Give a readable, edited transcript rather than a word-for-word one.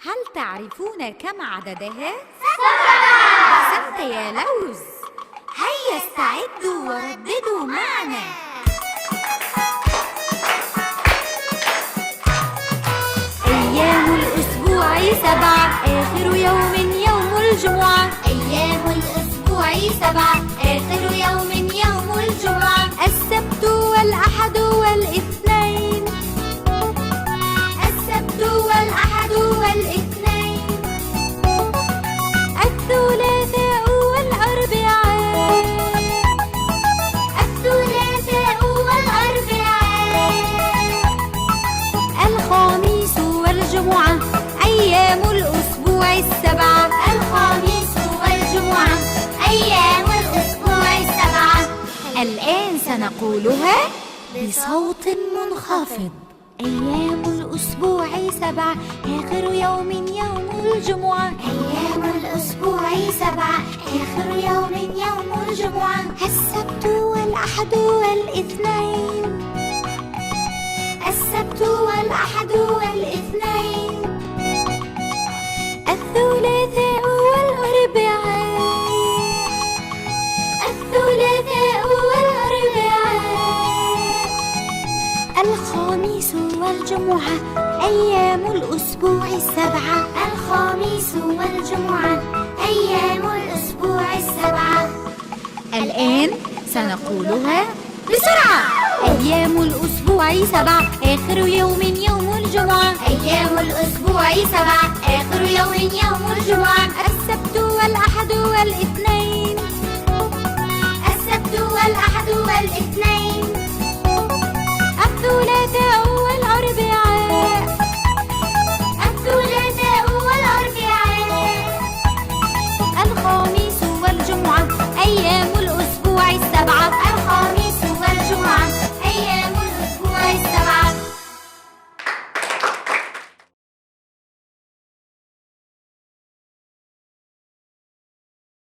هل تعرفون كم عددها؟ 7. أحسنت يا لوز. هيا استعدوا ورددوا معنا. أيام الأسبوع 7، آخر يوم يوم الجمعة. أيام الأسبوع 7، آخر يوم يوم الجمعة. السبت والأحد والاثنين. السبت والأحد والاثنين. الثلاثاء والأربعاء. الثلاثاء والأربعاء. الخميس والجمعة، أيام الأسبوع 7. الخميس والجمعة، أيام الأسبوع 7. الآن سنقولها بصوت منخفض. أيام الأسبوع 7، آخر يوم يوم الجمعة. أيام الأسبوع 7، آخر يوم يوم الجمعة. السبت والأحد والاثنين. السبت والأحد والاثنين. الثلاثاء والأربعاء. الثلاثاء والأربعاء. الخميس والجمعة، أيام الأسبوع 7. الخميس والجمعة، أيام الأسبوع 7. الآن سنقولها بسرعة. أيام الأسبوع 7، آخر يوم يوم الجمعة. أيام الأسبوع 7، آخر يوم يوم الجمعة. السبت والأحد والاثنين. السبت والأحد والاثنين.